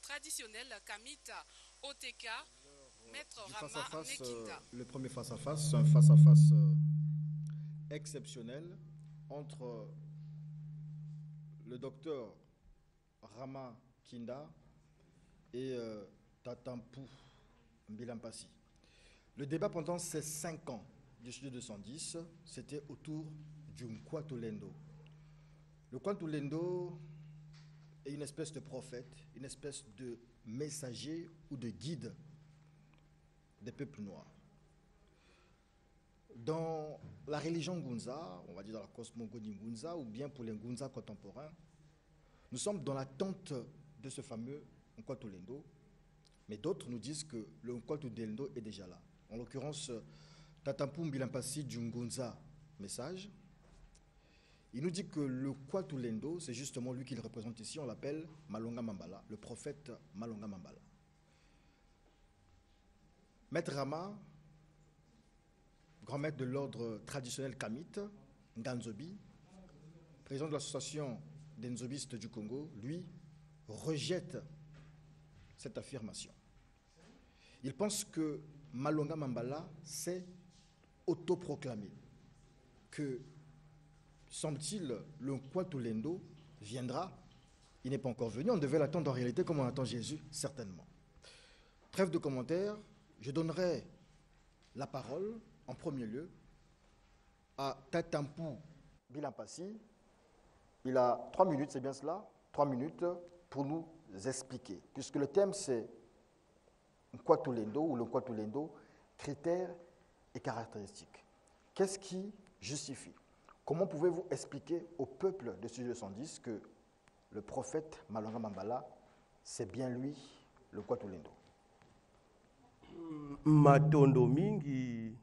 traditionnel Kamit OTK, Maître Du Rama face-à-face, Nekinda. le premier face-à-face, c'est un face-à-face exceptionnel entre le docteur Rama Kinda et Tatampu Mbilampasi. Le débat pendant ces 5 ans du studio 210, c'était autour du Nkwatulendo. Le Nkwatulendo est une espèce de prophète, une espèce de messager ou de guide des peuples noirs. Dans la religion Ngunza, on va dire dans la cosmogonie Ngunza, ou bien pour les Ngunza contemporains, nous sommes dans l'attente de ce fameux Nkwatulendo, mais d'autres nous disent que le Nkwatulendo est déjà là. En l'occurrence, Tatampu Mbilampasi du Ngunza message, il nous dit que le Nkwatulendo, c'est justement lui qu'il représente ici, on l'appelle Malonga Mambala, le prophète Malonga Mambala. Maître Rama, grand maître de l'ordre traditionnel Kamit, Nganzobi, président de l'association des Nzobistes du Congo, lui, rejette cette affirmation. Il pense que Malonga Mambala s'est autoproclamé, que, semble-t-il, le Nkwatulendo viendra. Il n'est pas encore venu, on devait l'attendre en réalité comme on attend Jésus, certainement. Trêve de commentaires, je donnerai la parole, en premier lieu, à Tatampu Mbilampasi. Il a 3 minutes, c'est bien cela, 3 minutes pour nous expliquer. Puisque le thème c'est Nkwatulendo ou le Nkwatulendo, critères et caractéristiques. Qu'est-ce qui justifie? Comment pouvez-vous expliquer au peuple de Studio 210 que le prophète Malonga Mambala, c'est bien lui, le Nkwatulendo? Matondo mingi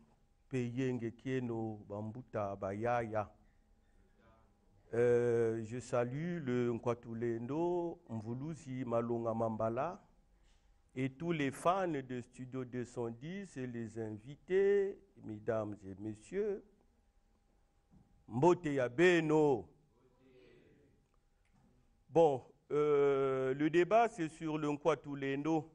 peyenge kieno bambuta bayaya. Je salue le Nkwatulendo, Mvuluzi Malonga Mambala et tous les fans de Studio 210 et les invités, mesdames et messieurs. Mbote ya beno. Bon, le débat c'est sur le Nkwatulendo.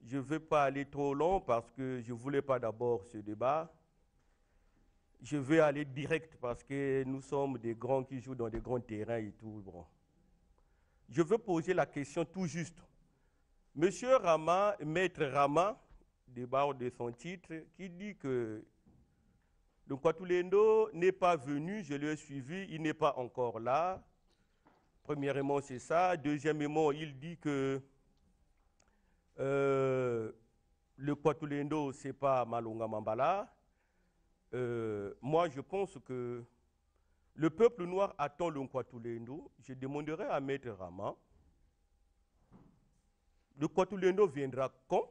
Je ne vais pas aller trop long parce que je ne voulais pas d'abord ce débat. Je vais aller direct parce que nous sommes des grands qui jouent dans des grands terrains et tout. Bon. Je veux poser la question tout juste. Monsieur Rama, Maître Rama, débat de son titre, qui dit que le Nkwatulendo n'est pas venu, je l'ai suivi, il n'est pas encore là. Premièrement, c'est ça. Deuxièmement, il dit que le Nkwatulendo, ce n'est pas Malonga Mambala. Moi, je pense que le peuple noir attend le Nkwatulendo. Je demanderai à Maître Rama, le Nkwatulendo viendra quand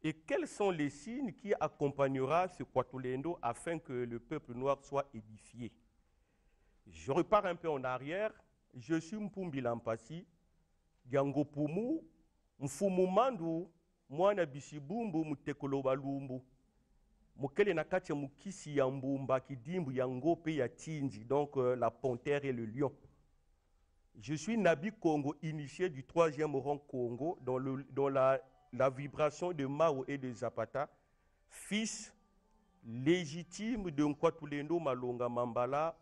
et quels sont les signes qui accompagnera ce Nkwatulendo afin que le peuple noir soit édifié. Je repars un peu en arrière. Je suis Mbilampasi, Diango Pumu, Mfumu Mandu, Mwana Bisibumbu, Mutekolo Balumbu. Mukele nakache mukisi ya mbumba kidimbu ya ngope ya tinji, donc la panthère et le lion. Je suis Nabi Congo, initié du 3e rang Congo, dans la vibration de Mao et de Zapata, fils légitime de Nkwatulendo Malonga Mambala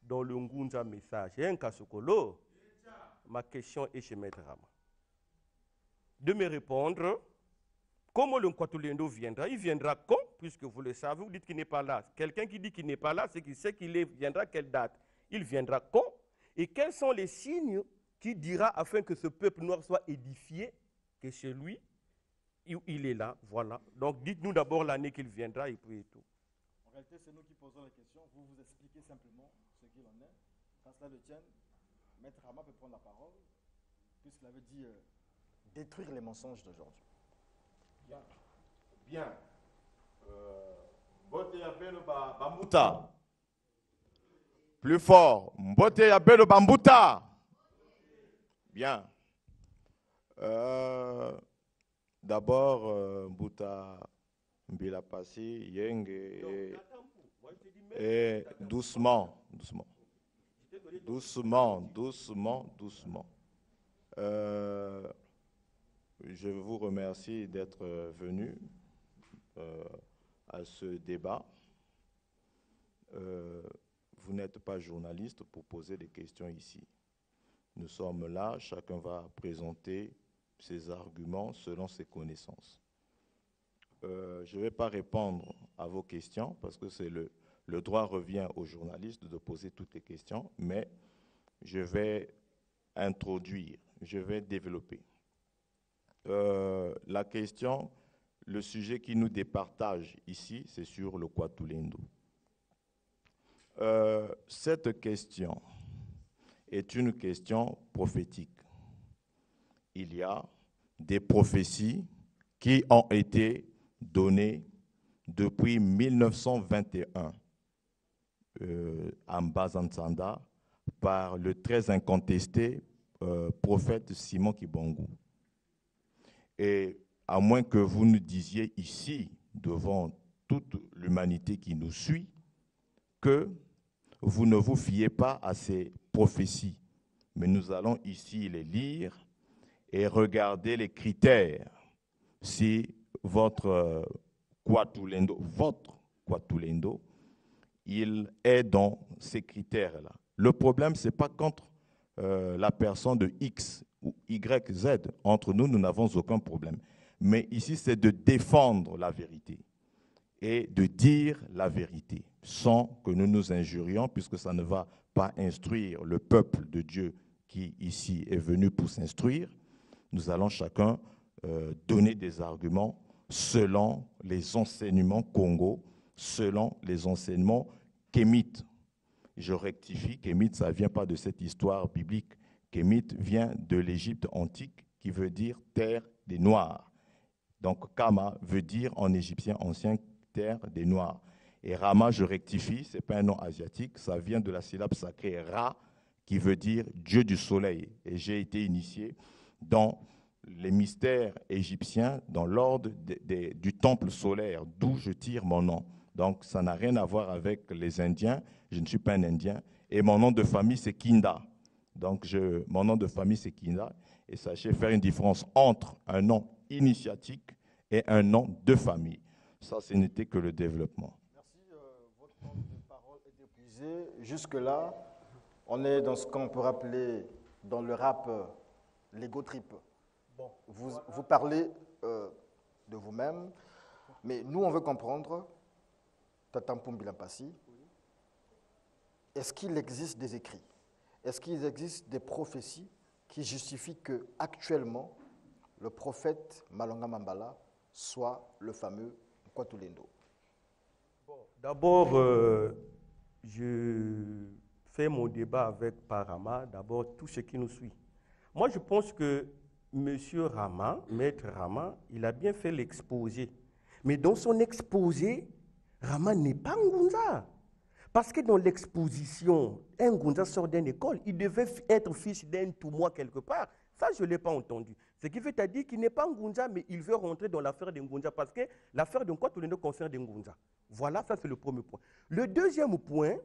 dans le Ngunza message. Ma question est chez Maître Rama. De me répondre, comment le Nkwatulendo viendra? Il viendra quand? Puisque vous le savez, vous dites qu'il n'est pas là. Quelqu'un qui dit qu'il n'est pas là, c'est qu'il sait qu'il viendra quelle date? Il viendra quand? Et quels sont les signes qui dira afin que ce peuple noir soit édifié, que chez lui, il est là, voilà. Donc dites-nous d'abord l'année qu'il viendra et puis tout. En réalité, c'est nous qui posons la question. Vous vous expliquez simplement ce qu'il en est. Quand cela le tienne, Maître Rama peut prendre la parole, puisqu'il avait dit détruire les mensonges d'aujourd'hui. Bien. Bien. Mbote ya beno bambuta. Plus fort. Mbote ya beno bambuta. Bien. D'abord, Mbuta Mbilampasi, Yenge, et doucement, doucement. Doucement, doucement, doucement. Je vous remercie d'être venu à ce débat. Vous n'êtes pas journaliste pour poser des questions ici. Nous sommes là, chacun va présenter ses arguments selon ses connaissances. Je ne vais pas répondre à vos questions parce que le droit revient aux journalistes de poser toutes les questions, mais je vais introduire, je vais développer. La question, le sujet qui nous départage ici, c'est sur le Kwatulendo. Cette question est une question prophétique. Il y a des prophéties qui ont été données depuis 1921 à Mbazansanda par le très incontesté prophète Simon Kibongou. Et à moins que vous nous disiez ici, devant toute l'humanité qui nous suit, que vous ne vous fiez pas à ces prophéties. Mais nous allons ici les lire et regarder les critères. Si votre Kwatulendo, il est dans ces critères-là. Le problème, ce n'est pas contre la personne de X ou Y, Z. Entre nous, nous n'avons aucun problème. Mais ici, c'est de défendre la vérité et de dire la vérité sans que nous nous injurions, puisque ça ne va pas instruire le peuple de Dieu qui ici est venu pour s'instruire. Nous allons chacun donner des arguments selon les enseignements Congo, selon les enseignements kémites. Je rectifie, kémite, ça ne vient pas de cette histoire biblique. Kémite vient de l'Égypte antique, qui veut dire terre des Noirs. Donc Kama veut dire en égyptien ancien terre des Noirs. Et Rama, je rectifie, ce n'est pas un nom asiatique, ça vient de la syllabe sacrée Ra, qui veut dire Dieu du soleil. Et j'ai été initié dans les mystères égyptiens, dans l'ordre du temple solaire, d'où je tire mon nom. Donc ça n'a rien à voir avec les Indiens, je ne suis pas un Indien. Et mon nom de famille, c'est Kinda. Donc mon nom de famille, c'est Kinda. Et sachez faire une différence entre un nom initiatique et un nom de famille. Ça, ce n'était que le développement. Merci. Votre temps de parole est épuisé. Jusque-là, on est dans ce qu'on peut appeler dans le rap l'ego trip. Bon, vous parlez de vous-même, mais nous, on veut comprendre, Tatampum Bilampasi, est-ce qu'il existe des écrits? Est-ce qu'il existe des prophéties qui justifient que actuellement le prophète Malonga Mambala soit le fameux Kwatulendo? Bon, d'abord, je fais mon débat avec Parama, d'abord tout ce qui nous suit. Moi, je pense que M. Rama, Maître Rama, il a bien fait l'exposé. Mais dans son exposé, Rama n'est pas Ngunza. Parce que dans l'exposition, un Ngunza sort d'une école, il devait être fils d'un Toumois quelque part. Ça, je ne l'ai pas entendu. Ce qui veut dire qu'il n'est pas Ngunza, mais il veut rentrer dans l'affaire de Ngunza parce que l'affaire de Kwatulendo concerne Ngunza. Voilà, ça c'est le premier point. Le deuxième point,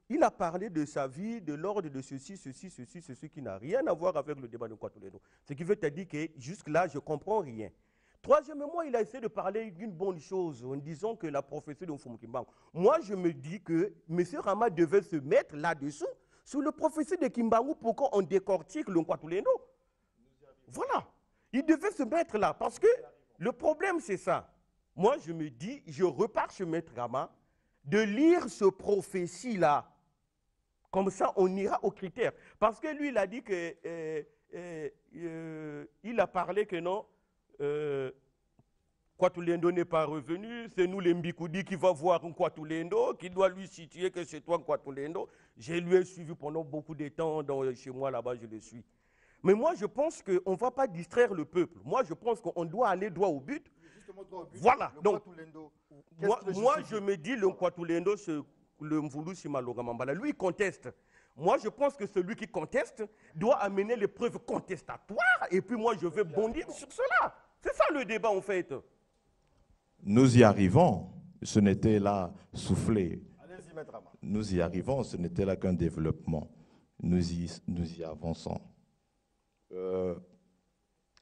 il a parlé de sa vie, de l'ordre de ceci, qui n'a rien à voir avec le débat de Kwatulendo. Ce qui veut dire que jusque-là, je ne comprends rien. Troisièmement, il a essayé de parler d'une bonne chose en disant que la prophétie de Mfumukimbangu. Moi, je me dis que M. Rama devait se mettre là-dessous, sur la prophétie de Kimbangu, pour qu'on décortique le Kwatulendo. Voilà. Il devait se mettre là, parce que le problème, c'est ça. Moi, je me dis, je repars chez Maître Rama, de lire ce prophétie-là. Comme ça, on ira aux critères. Parce que lui, il a dit que, il a parlé que non, Kwatulendo n'est pas revenu, c'est nous les Mbikoudi qui va voir un Kwatulendo, qui doit lui situer que c'est toi un Kwatulendo. Je lui ai suivi pendant beaucoup de temps, chez moi là-bas, je le suis. Mais moi, je pense qu'on ne va pas distraire le peuple. Moi, je pense qu'on doit aller droit au but. Justement, droit au but. Voilà. Donc, moi, je me dis, le Kwatulendo, le Mvulu Simaloga Mambala, lui, il conteste. Moi, je pense que celui qui conteste doit amener les preuves contestatoires, et puis moi, je vais bondir sur cela. C'est ça le débat, en fait. Nous y arrivons. Ce n'était là soufflé. Allez-y, Maître Rama. Nous y arrivons. Ce n'était là qu'un développement. Nous y avançons.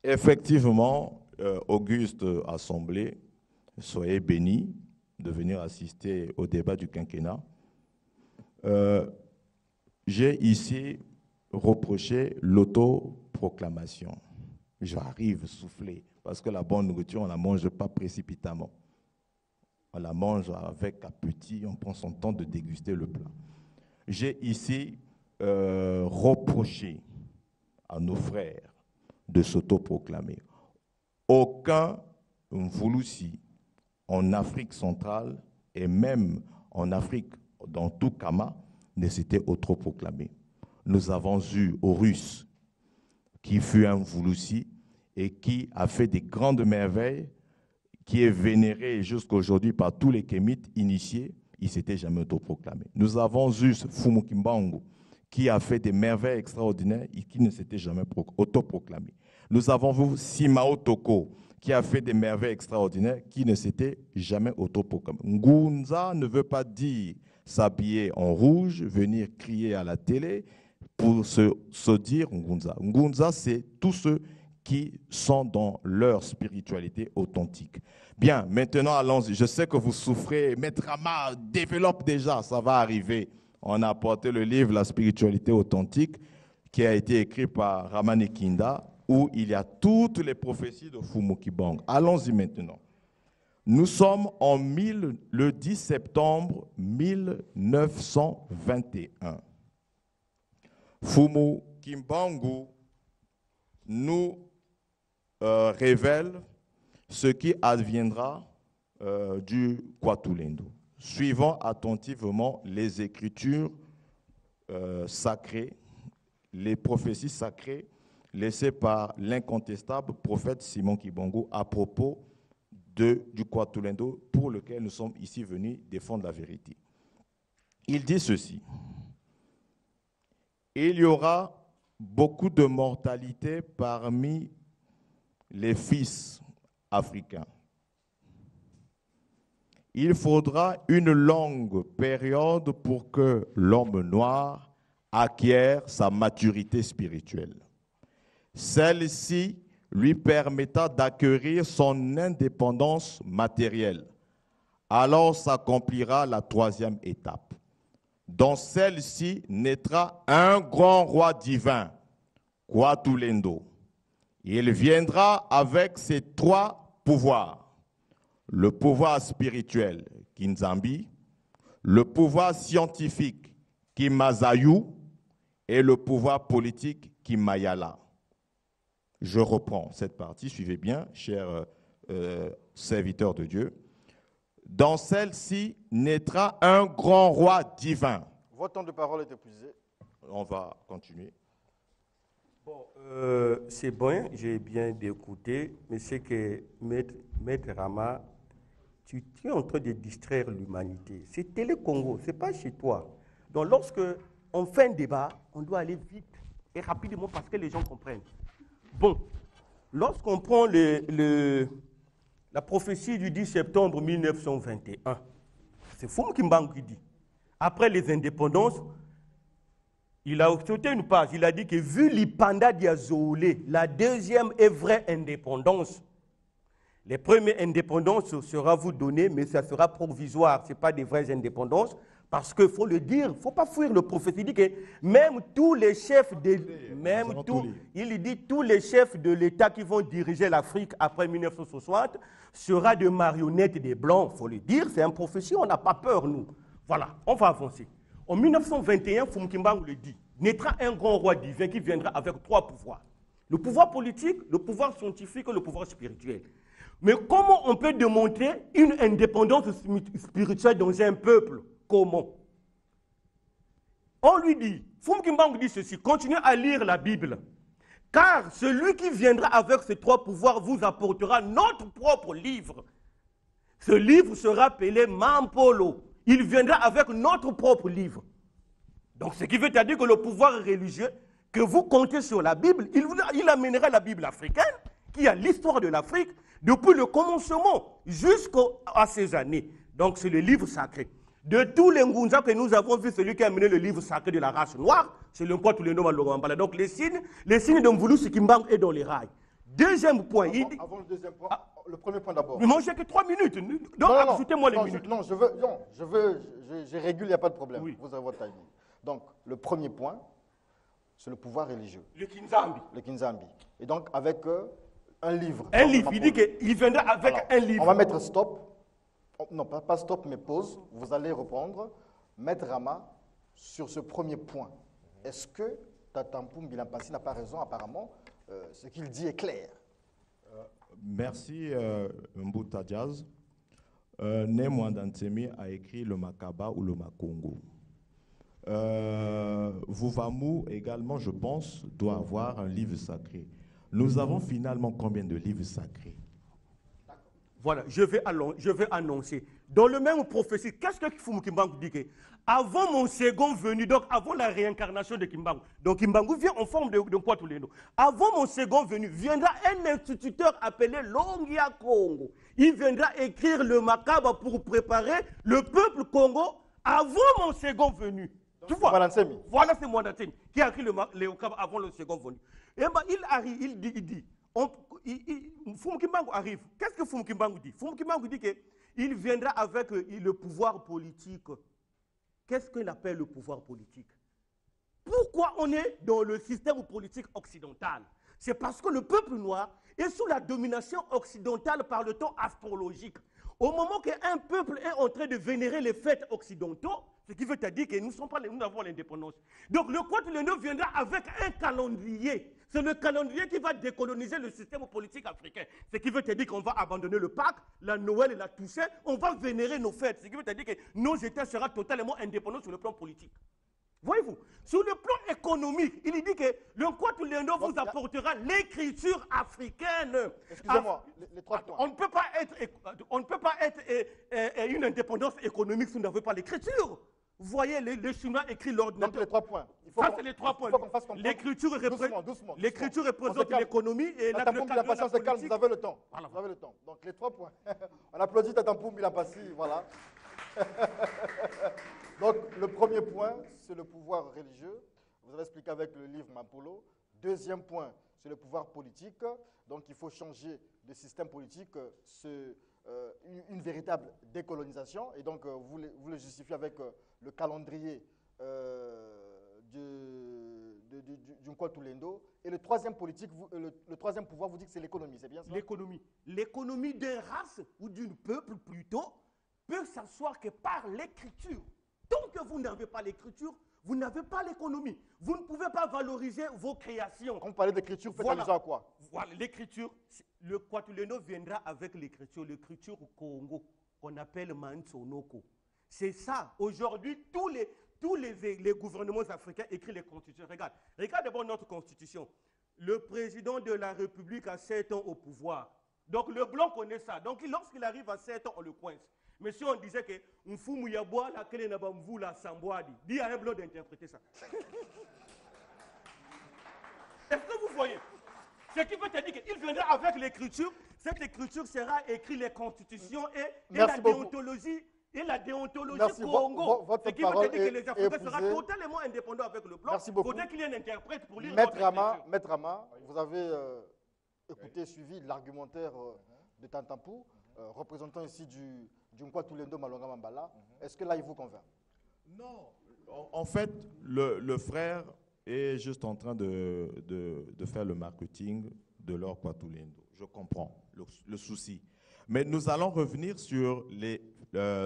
Effectivement, Auguste Assemblée, soyez bénis de venir assister au débat du quinquennat. J'ai ici reproché l'autoproclamation. J'arrive soufflé, parce que la bonne nourriture, on ne la mange pas précipitamment. On la mange avec appétit, on prend son temps de déguster le plat. J'ai ici reproché à nos frères de s'autoproclamer. Aucun Mvulusi en Afrique centrale et même en Afrique, dans tout Kama, ne s'était autoproclamé. Nous avons eu Horus, qui fut un Mvulusi et qui a fait des grandes merveilles, qui est vénéré jusqu'à aujourd'hui par tous les kémites initiés. Il ne s'était jamais autoproclamé. Nous avons eu Fumu Kimbangu, qui a fait des merveilles extraordinaires et qui ne s'était jamais autoproclamé. Nous avons vu Simao Toko, qui a fait des merveilles extraordinaires, qui ne s'était jamais autoproclamé. Ngunza ne veut pas dire s'habiller en rouge, venir crier à la télé pour se dire Ngunza. Ngunza, c'est tous ceux qui sont dans leur spiritualité authentique. Bien, maintenant, allons-y. Je sais que vous souffrez. Maître Rama développe déjà, ça va arriver. On a apporté le livre « La spiritualité authentique » qui a été écrit par Ramane Kinda, où il y a toutes les prophéties de Fumu Kibang. Allons-y maintenant. Nous sommes le 10 septembre 1921. Fumu Kimbangu nous révèle ce qui adviendra du Kwatulendo, suivant attentivement les écritures sacrées, les prophéties sacrées laissées par l'incontestable prophète Simon Kibongo à propos du Kwatulendo pour lequel nous sommes ici venus défendre la vérité. Il dit ceci: il y aura beaucoup de mortalité parmi les fils africains. Il faudra une longue période pour que l'homme noir acquiert sa maturité spirituelle. Celle-ci lui permettra d'acquérir son indépendance matérielle. Alors s'accomplira la troisième étape. Dans celle-ci naîtra un grand roi divin, Kwatulendo. Il viendra avec ses trois pouvoirs: le pouvoir spirituel, Kinzambi, le pouvoir scientifique, Kimazayu, et le pouvoir politique, Kimayala. Je reprends cette partie, suivez bien, chers serviteurs de Dieu. Dans celle-ci naîtra un grand roi divin. Votre temps de parole est épuisé. On va continuer. Bon, c'est bon, j'ai bien écouté, mais c'est que Maître Rama, tu es en train de distraire l'humanité. C'est Télé-Congo, ce n'est pas chez toi. Donc lorsque on fait un débat, on doit aller vite et rapidement parce que les gens comprennent. Bon, lorsqu'on prend la prophétie du 10 septembre 1921, c'est Fumu Kimbangu qui dit, après les indépendances, il a sauté une page, il a dit que vu l'Ipanda Diazoulé, la deuxième et vraie indépendance, les premières indépendances sera vous données, mais ça sera provisoire, ce n'est pas des vraies indépendances, parce qu'il faut le dire, il ne faut pas fuir le prophète. Il dit que même tous les chefs tous les chefs de l'État qui vont diriger l'Afrique après 1960 sera des marionnettes des Blancs. Il faut le dire, c'est une prophétie, on n'a pas peur, nous. Voilà, on va avancer. En 1921, Fumu Kimbangu le dit, naîtra un grand roi divin qui viendra avec trois pouvoirs. Le pouvoir politique, le pouvoir scientifique et le pouvoir spirituel. Mais comment on peut démontrer une indépendance spirituelle dans un peuple? Comment? On lui dit, Fumu Kimbangu dit ceci, continuez à lire la Bible, car celui qui viendra avec ces trois pouvoirs vous apportera notre propre livre. Ce livre sera appelé Mampolo. Il viendra avec notre propre livre. Donc, ce qui veut dire que le pouvoir religieux, que vous comptez sur la Bible, il amènera la Bible africaine, qui a l'histoire de l'Afrique, depuis le commencement jusqu'à ces années. Donc, c'est le livre sacré. De tous les Ngunza que nous avons vus, celui qui a amené le livre sacré de la race noire, C'est le quoi tous les noms Malongambala. Donc les signes de Mvulu Sikimbangu est dans les rails. Deuxième point. Avant le deuxième point, le premier point d'abord. Mais moi, j'ai que 3 minutes. Donc, ajoutez-moi les minutes. Non, je régule, il n'y a pas de problème. Oui. Vous avez votre timing. Donc, le premier point, c'est le pouvoir religieux. Le Kinzambi. Le Kinzambi. Et donc, avec un livre. Un livre. Il dit qu'il viendra avec un livre. On va mettre stop. Non, pas stop, mais pause. Vous allez reprendre. Maître Rama, sur ce premier point, est-ce que Tatampum Bilampasi n'a pas raison, apparemment? Ce qu'il dit est clair. Merci, Mbuta Jazz. Némoin Dantsemi a écrit le Makaba ou le Makongo. Vuvamu également, je pense, doit avoir un livre sacré. Nous avons finalement combien de livres sacrés? Voilà, je vais annoncer. Dans le même prophétie, qu'est-ce que Kifumu Kimbangu dit que avant mon second venu, donc avant la réincarnation de Kimbangu, donc Kimbangu vient en forme de quoi tous les noms. Avant mon second venu, viendra un instituteur appelé Longia Congo. Il viendra écrire le Makaba pour préparer le peuple Congo avant mon second venu. Tu vois? Voilà, c'est Mwandatsemi qui a écrit le Makaba avant le second venu. Et ben, il arrive, il dit. Fumukimbangu arrive. Qu'est-ce que Fumukimbangu dit? Fumukimbangu dit qu'il viendra avec le pouvoir politique. Qu'est-ce qu'il appelle le pouvoir politique? Pourquoi on est dans le système politique occidental? C'est parce que le peuple noir est sous la domination occidentale par le temps astrologique. Au moment qu'un peuple est en train de vénérer les fêtes occidentaux, ce qui veut dire que nous avons l'indépendance. Donc le Kwatulendo viendra avec un calendrier. C'est le calendrier qui va décoloniser le système politique africain. Ce qui veut dire qu'on va abandonner le Pâques, la Noël et la Toussaint, on va vénérer nos fêtes. Ce qui veut dire que nos États seront totalement indépendants sur le plan politique. Voyez-vous, sur le plan économique, il dit que le Kwatulendo vous apportera l'écriture africaine. Excusez-moi, les 3 points. On ne peut pas être une indépendance économique si on n'avait pas l'écriture. Vous voyez, les Chinois écrivent l'ordinateur. Donc les 3 points. Ça, c'est les 3 points. L'écriture représente l'économie et la politique. La patience est calme, vous avez le temps. Voilà. Vous avez le temps. Donc les 3 points. On applaudit Tatampum Bilampasi, voilà. Donc le premier point, c'est le pouvoir religieux. Vous avez expliqué avec le livre Mapolo. Deuxième point, c'est le pouvoir politique. Donc il faut changer de système politique, une véritable décolonisation. Et donc vous le justifiez avec le calendrier du Kwatulendo. Et le troisième politique, le troisième pouvoir, vous dites que c'est l'économie, c'est bien ça? L'économie. L'économie d'une race ou d'un peuple plutôt peut s'asseoir que par l'écriture. Tant que vous n'avez pas l'écriture, vous n'avez pas l'économie. Vous ne pouvez pas valoriser vos créations. Quand vous parlez d'écriture, faites allusion à quoi? Voilà, l'écriture. Le Kwatulendo viendra avec l'écriture au Congo, qu'on appelle Mansonoko. C'est ça. Aujourd'hui, tous les gouvernements africains écrivent les constitutions. Regarde d'abord notre constitution. Le président de la République a 7 ans au pouvoir. Donc le blanc connaît ça. Donc lorsqu'il arrive à 7 ans, on le coince. Mais si on disait que Mfumu Yaboa, la Kele Nabamvu, la Sambouadi, dis à un blanc d'interpréter ça. Est-ce que vous voyez? Ce qui veut dire qu'il viendra avec l'écriture. Cette écriture sera écrite les constitutions et la déontologie. Et la déontologie Congo. Votre ce qui veut dire que les Africains seront totalement indépendants avec le blanc. Merci beaucoup. Il faudrait qu'il y ait un interprète pour lire Maître Rama, vous avez écouté, suivi l'argumentaire de Tantampou, représentant ici du Kwatulendo Malongambala. Est-ce que là, il vous convainc? Non. En fait, le frère est juste en train de faire le marketing de leur Kwatulendo. Je comprends le souci. Mais nous allons revenir sur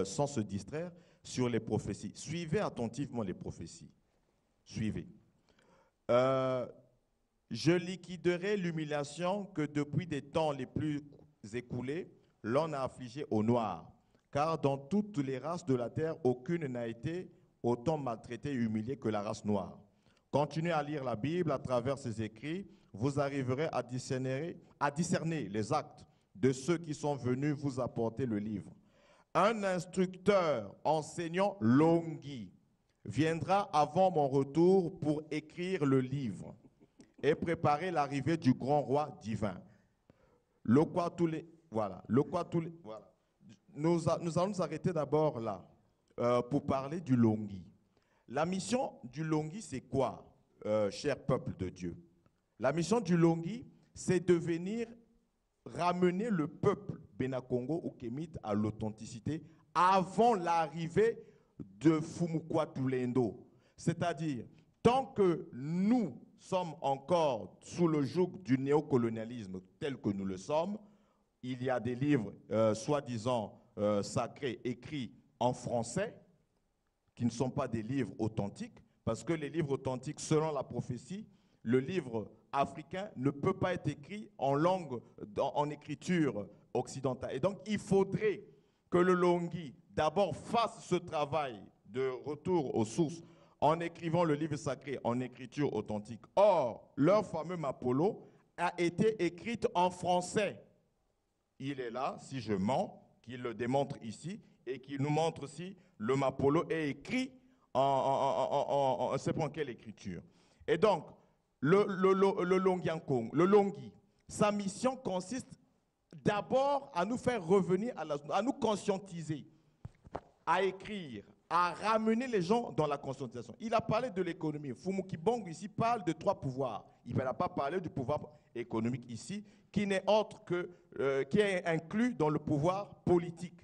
sans se distraire, sur les prophéties. Suivez attentivement les prophéties. Suivez. Je liquiderai l'humiliation que depuis des temps les plus écoulés, l'on a affligé aux Noirs. Car dans toutes les races de la terre, aucune n'a été autant maltraitée et humiliée que la race noire. Continuez à lire la Bible à travers ses écrits. Vous arriverez à discerner les actes de ceux qui sont venus vous apporter le livre. Un instructeur enseignant Longi viendra avant mon retour pour écrire le livre et préparer l'arrivée du grand roi divin. Voilà. Nous allons nous arrêter d'abord là pour parler du Longi. La mission du Longi, c'est quoi? cher peuple de Dieu. La mission du Longhi, c'est de venir ramener le peuple Bénakongo ou Kémite à l'authenticité avant l'arrivée de Fumukwatu Lendo. C'est-à-dire, tant que nous sommes encore sous le joug du néocolonialisme tel que nous le sommes, il y a des livres soi-disant sacrés écrits en français qui ne sont pas des livres authentiques, parce que les livres authentiques, selon la prophétie, le livre africain ne peut pas être écrit en langue, en écriture occidentale. Et donc, il faudrait que le Longhi, d'abord, fasse ce travail de retour aux sources en écrivant le livre sacré en écriture authentique. Or, leur fameux Mapolo a été écrite en français. Il est là, si je mens, qu'il le démontre ici, et qu'il nous montre si le Mapolo est écrit en ne sais pas en quelle écriture. Et donc, le Longhi, sa mission consiste d'abord à nous faire revenir, à nous conscientiser, à écrire, à ramener les gens dans la conscientisation. Il a parlé de l'économie. Fumukibong ici parle de 3 pouvoirs. Il n'a pas parlé du pouvoir économique ici, qui n'est autre que, qui est inclus dans le pouvoir politique.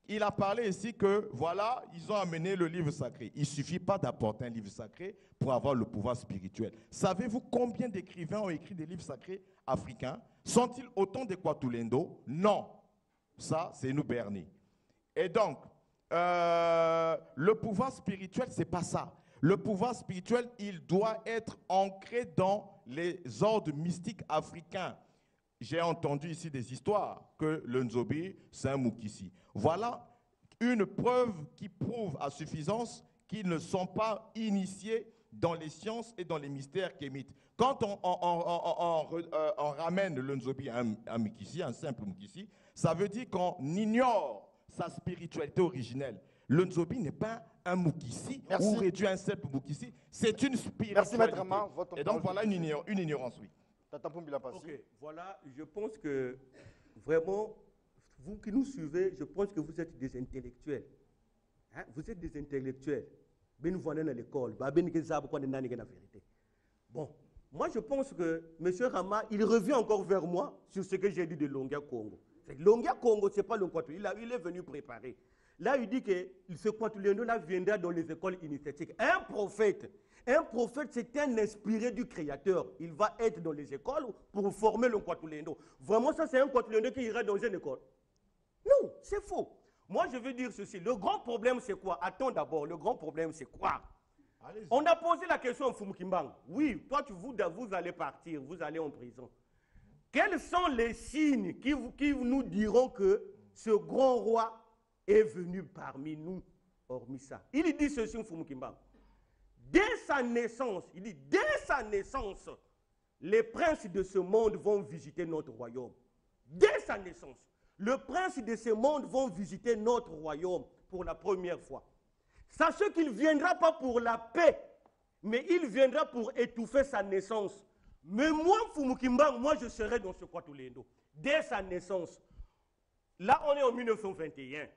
Il a parlé ici que, voilà, ils ont amené le livre sacré. Il ne suffit pas d'apporter un livre sacré pour avoir le pouvoir spirituel. Savez-vous combien d'écrivains ont écrit des livres sacrés africains? Sont-ils autant des Kwatulendo? Non. Ça, c'est nous berner. Et donc, le pouvoir spirituel, ce n'est pas ça. Le pouvoir spirituel, il doit être ancré dans les ordres mystiques africains. J'ai entendu ici des histoires que le Nzobi, c'est un Mukisi. Voilà une preuve qui prouve à suffisance qu'ils ne sont pas initiés dans les sciences et dans les mystères kémites. Quand on ramène le Nzobi à un Mukisi, un simple Mukisi, ça veut dire qu'on ignore sa spiritualité originelle. Le Nzobi n'est pas un Mukisi ou réduit à un simple Mukisi, c'est une spiritualité. Merci, Maître Rama. Et donc voilà une ignorance, oui. Ok, voilà, je pense que vraiment, vous qui nous suivez, je pense que vous êtes des intellectuels. Hein? Vous êtes des intellectuels. Ben vous allez à l'école, bon, moi je pense que M. Rama, il revient encore vers moi sur ce que j'ai dit de Longia Congo. Longia Congo, ce n'est pas le Kwatou, il est venu préparer. Là, il dit que ce Kwatulendo-là viendra dans les écoles initiatiques. Un prophète, c'est un inspiré du Créateur. Il va être dans les écoles pour former le Kwatulendo. Vraiment, ça, c'est un Kwatulendo qui ira dans une école? Non, c'est faux. Moi, je veux dire ceci. Le grand problème, c'est quoi? Attends d'abord, le grand problème, c'est quoi? On a posé la question à Fumukimbang. Oui, toi, vous allez partir, vous allez en prison. Quels sont les signes qui nous diront que ce grand roi est venu parmi nous, hormis ça? Il dit ceci, Fumukimbang. Dès sa naissance, il dit, dès sa naissance, les princes de ce monde vont visiter notre royaume. Dès sa naissance, les princes de ce monde vont visiter notre royaume pour la première fois. Sachez qu'il ne viendra pas pour la paix, mais il viendra pour étouffer sa naissance. Mais moi, Fumukimbang, moi je serai dans ce Kwatulendo. Dès sa naissance. Là, on est en 1921.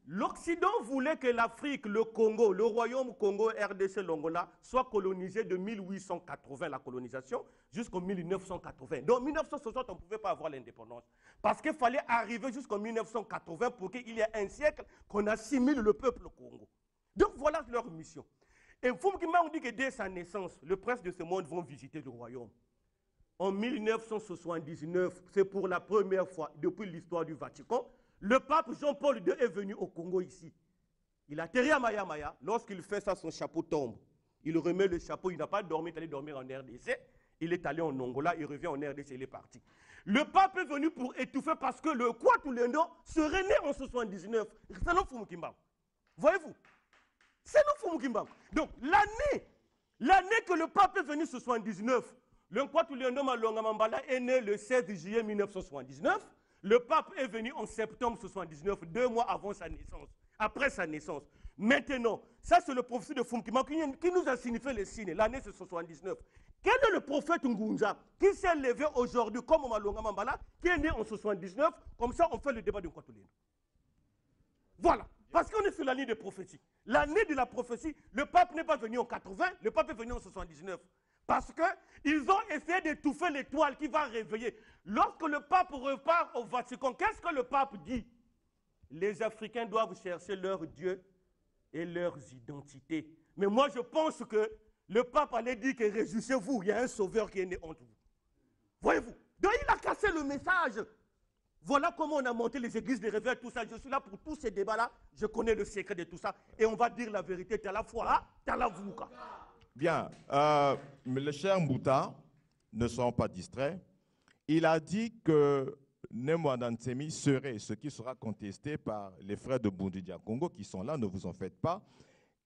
L'Occident voulait que l'Afrique, le Congo, le royaume Congo, RDC, l'Angola, soit colonisé de 1880, la colonisation, jusqu'en 1980. Donc, en 1960, on ne pouvait pas avoir l'indépendance. Parce qu'il fallait arriver jusqu'en 1980 pour qu'il y ait un siècle qu'on assimile le peuple Congo. Donc, voilà leur mission. Et Fumukimbang dit que dès sa naissance, les princes de ce monde vont visiter le royaume. En 1979, c'est pour la première fois depuis l'histoire du Vatican, le pape Jean-Paul II est venu au Congo ici. Il a atterri à Maya. Lorsqu'il fait ça, son chapeau tombe. Il remet le chapeau, il n'a pas dormi, il est allé dormir en RDC. Il est allé en Angola, il revient en RDC, il est parti. Le pape est venu pour étouffer parce que le Kwatulendo serait né en 79. C'est nous Fumukimbang. Voyez-vous? C'est nous Fumukimbang. Donc l'année que le pape est venu en 79, le Kwatulendo Malonga Mambala est né le 16 juillet 1979. Le pape est venu en septembre 1979, 2 mois avant sa naissance, après sa naissance. Maintenant, ça c'est le prophète de Fumukimbang qui nous a signifié les signes, l'année c'est 79. Quel est le prophète Ngunza qui s'est levé aujourd'hui comme Malonga Mambala, qui est né en 79, comme ça on fait le débat de Kwatulendo. Voilà. Parce qu'on est sur la ligne de prophétie. L'année de la prophétie, le pape n'est pas venu en 80, le pape est venu en 79. Parce qu'ils ont essayé d'étouffer l'étoile qui va réveiller. Lorsque le pape repart au Vatican, qu'est-ce que le pape dit? Les Africains doivent chercher leur Dieu et leurs identités. Mais moi, je pense que le pape allait dire que réjouissez-vous, il y a un sauveur qui est né entre vous. Voyez-vous? Donc il a cassé le message. Voilà comment on a monté les églises de réveil, tout ça. Je suis là pour tous ces débats-là. Je connais le secret de tout ça. Et on va dire la vérité. Tu as la foi, tu as la vouka. Bien. Mais le cher Mbouta, ne soyons pas distraits. Il a dit que Nemwanda Ntsemi serait ce qui sera contesté par les frères de Bundu Congo qui sont là, ne vous en faites pas,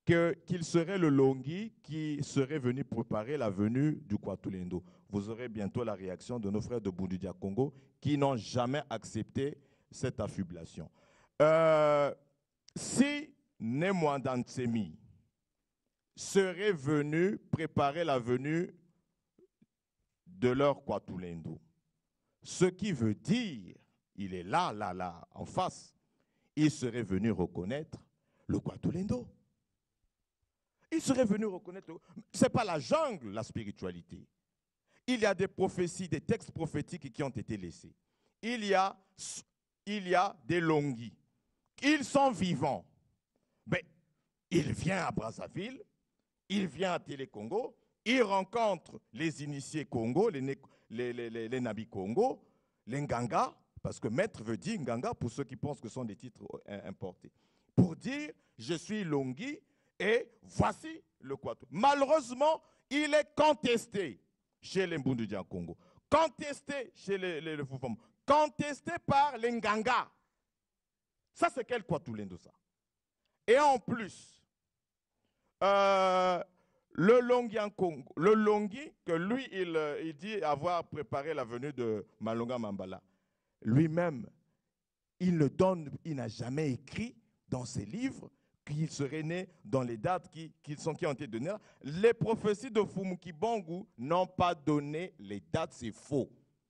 qu'il serait le Longhi qui serait venu préparer la venue du Kwatulendo. Vous aurez bientôt la réaction de nos frères de Bundu Congo qui n'ont jamais accepté cette affublation. Si Nemwanda Ntsemi serait venu préparer la venue de leur Kwatulendo, ce qui veut dire, il est là, en face, il serait venu reconnaître le Kwatulendo. Il serait venu reconnaître, ce n'est pas la jungle, la spiritualité. Il y a des prophéties, des textes prophétiques qui ont été laissés. Il y a des Longhi. Ils sont vivants. Mais il vient à Brazzaville, il vient à Télé-Congo, il rencontre les initiés Congo, les Nabi Congo, les Nganga, parce que maître veut dire Nganga pour ceux qui pensent que ce sont des titres importés. Pour dire, je suis Longhi et voici le Kwatou. Malheureusement, il est contesté chez les Mbundu Congo, contesté chez les Foufom, contesté par les Nganga. Ça, c'est quel Kwatulendo, ça? Et en plus, le Longhi, que lui, il dit avoir préparé la venue de Malonga Mambala, lui-même, il n'a jamais écrit dans ses livres qu'il serait né dans les dates qui ont été données. Les prophéties de Fumukibongu n'ont pas donné les dates, c'est faux.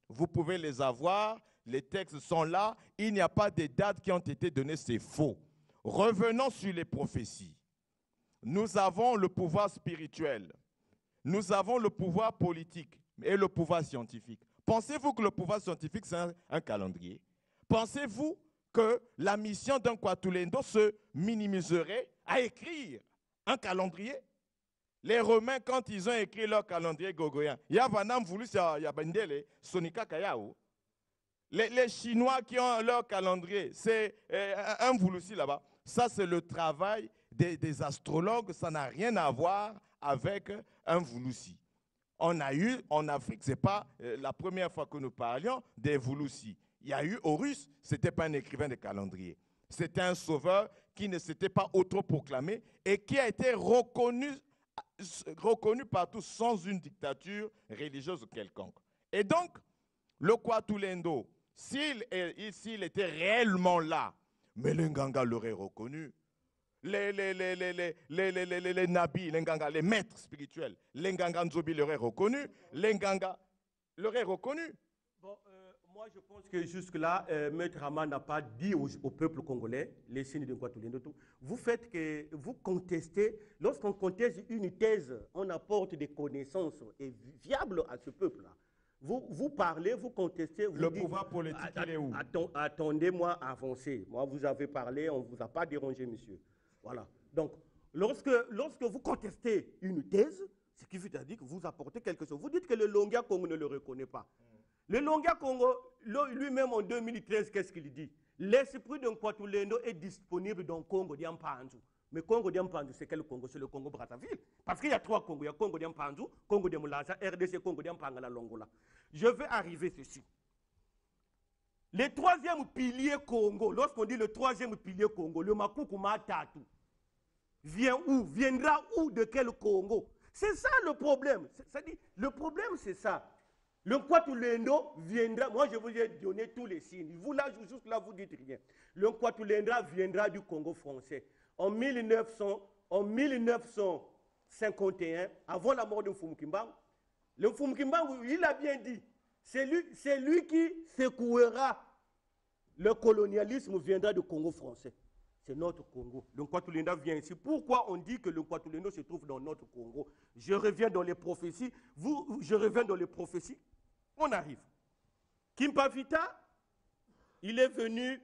Vous pouvez les avoir, les textes sont là, il n'y a pas de dates qui ont été données, c'est faux. Revenons sur les prophéties. Nous avons le pouvoir spirituel, nous avons le pouvoir politique et le pouvoir scientifique. Pensez-vous que le pouvoir scientifique, c'est un calendrier? Pensez-vous que la mission d'un Kwatulendo se minimiserait à écrire un calendrier? Les Romains, quand ils ont écrit leur calendrier gogoyen, il y a Vanam voulu Yabendele, Sonika Kayao. Les Chinois qui ont leur calendrier, c'est un Vouloussi là-bas. Ça, c'est le travail des astrologues, ça n'a rien à voir avec un Vouloussi. On a eu en Afrique, ce n'est pas la première fois que nous parlions des Vouloussi. Il y a eu Horus, ce n'était pas un écrivain de calendrier. C'était un sauveur qui ne s'était pas autoproclamé et qui a été reconnu partout sans une dictature religieuse quelconque. Et donc, le Kwatulendo, s'il était réellement là, mais les Nganga l'auraient reconnu. Les Nabis, les Nganga, les maîtres spirituels, les Nganga Nzobi l'auraient reconnu, les Nganga l'auraient reconnu. Bon, moi je pense que jusque-là, Maître Rama n'a pas dit au peuple congolais les signes de Kwatulendo. Vous contestez, lorsqu'on conteste une thèse, on apporte des connaissances viables à ce peuple-là. Vous parlez, vous contestez. Vous le dites, pouvoir politique, il est où? Attendez-moi à avancer. Moi, vous avez parlé, on ne vous a pas dérangé, monsieur. Voilà. Donc, lorsque vous contestez une thèse, ce qui veut dire que vous apportez quelque chose. Vous dites que le Longia Congo ne le reconnaît pas. Le Longia Congo, lui-même en 2013, qu'est-ce qu'il dit? L'esprit d'un Kwatulendo est disponible dans le Congo d'Yampanzu. Mais Congo d'Yampanzu, c'est quel Congo? C'est le Congo Brazzaville. Parce qu'il y a 3 Congos. Il y a Congo d'Yampanzu, Congo de Moulaza, RDC, Congo d'Yampangala, Longola. Je vais arriver ceci. Le 3e pilier Congo, lorsqu'on dit le 3e pilier Congo, le Makoukouma Tatou, vient où? Viendra où? De quel Congo? C'est ça le problème. Le problème, c'est ça. Le Kwatulendo viendra, moi je vous ai donné tous les signes. Vous là, juste là, vous dites rien. Le Kwatulendo viendra du Congo français. En 1951, avant la mort de Mfumukimbangu, le Mfumukimbangu, il a bien dit, c'est lui qui secouera le colonialisme viendra du Congo français. c'est notre Congo. Le Nkwatulenda vient ici. Pourquoi on dit que le Nkwatulenda se trouve dans notre Congo? Je reviens dans les prophéties. Je reviens dans les prophéties. On arrive. Kimpavita, il est venu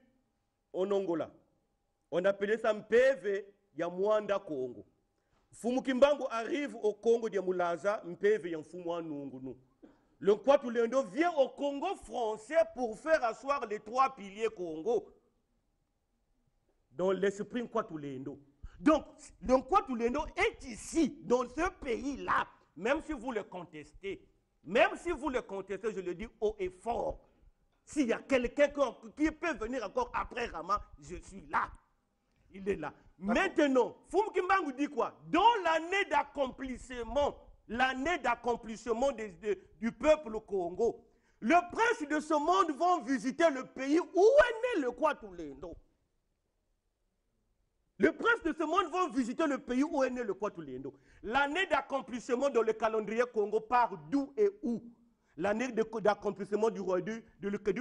en Angola. On appelait ça Mpeve Yamwanda Congo. Fumukimbangu arrive au Congo de Moulaza, Mpeve Yamfumwa Nungunu. Le Nkwatulenda vient au Congo français pour faire asseoir les 3 piliers Congo dans l'esprit Nkwatulenda. Donc, le Nkwatulenda est ici, dans ce pays-là, même si vous le contestez. Même si vous le contestez, je le dis haut et fort. S'il y a quelqu'un qui peut venir encore après Rama, je suis là. Il est là. Maintenant, Fumukimbangu dit quoi? Dans l'année d'accomplissement du peuple Congo, le prince de ce monde vont visiter le pays où est né le Nkwatulenda. Le prince de ce monde va visiter le pays où est né le Nkwatulenda. L'année d'accomplissement dans le calendrier Congo part d'où et où? L'année d'accomplissement du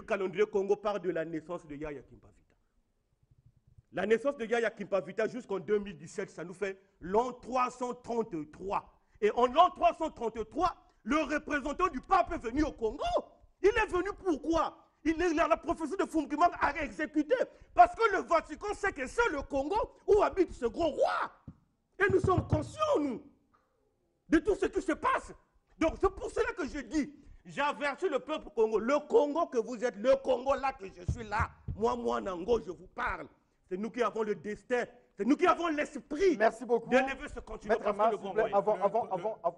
calendrier Congo part de la naissance de Yaya Kimpavita. La naissance de Yaya Kimpavita jusqu'en 2017, ça nous fait l'an 333. Et en l'an 333, le représentant du pape est venu au Congo. Il est venu pourquoi? La prophétie de Fumukimbangu a exécuté. Parce que le Vatican sait que c'est le Congo où habite ce gros roi. Et nous sommes conscients, nous, de tout ce qui se passe. Donc c'est pour cela que je dis, j'avertis le peuple Congo. Le Congo que vous êtes, le Congo là que je suis là. Moi, Nango, je vous parle. C'est nous qui avons le destin. C'est nous qui avons l'esprit d'élever ce continent. Maître Ama, s'il vous plaît, avant,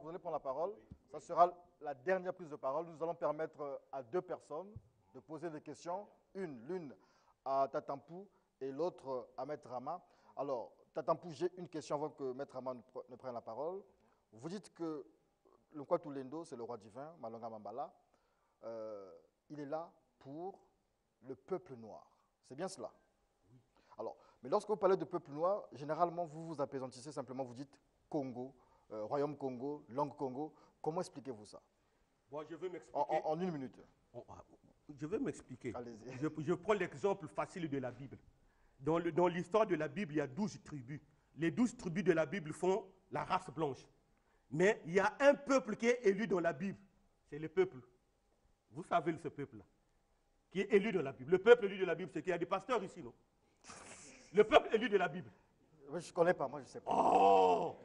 vous allez prendre la parole. Ça sera la dernière prise de parole. Nous allons permettre à 2 personnes de poser des questions. L'une à Tatampou et l'autre à Maître Ama. Alors, Tatampou, j'ai une question avant que Maître Ama ne prenne la parole. Vous dites que le Nkwatulenda, c'est le roi divin, Malonga Mambala. Il est là pour le peuple noir. C'est bien cela? Alors, mais lorsque vous parlez de peuple noir, généralement, vous vous apésantissez simplement, vous dites Congo, Royaume Congo, langue Congo. Comment expliquez-vous ça? Bon, je vais m'expliquer. En 1 minute. Je vais m'expliquer. Allez-y. Je prends l'exemple facile de la Bible. Dans l'histoire de la Bible, il y a 12 tribus. Les 12 tribus de la Bible font la race blanche. Mais il y a un peuple qui est élu dans la Bible. C'est le peuple. Vous savez ce peuple-là. Qui est élu dans la Bible. Le peuple élu de la Bible, c'est qu'il y a des pasteurs ici, non? Le peuple élu de la Bible. Je ne connais pas, moi je ne sais pas. Oh!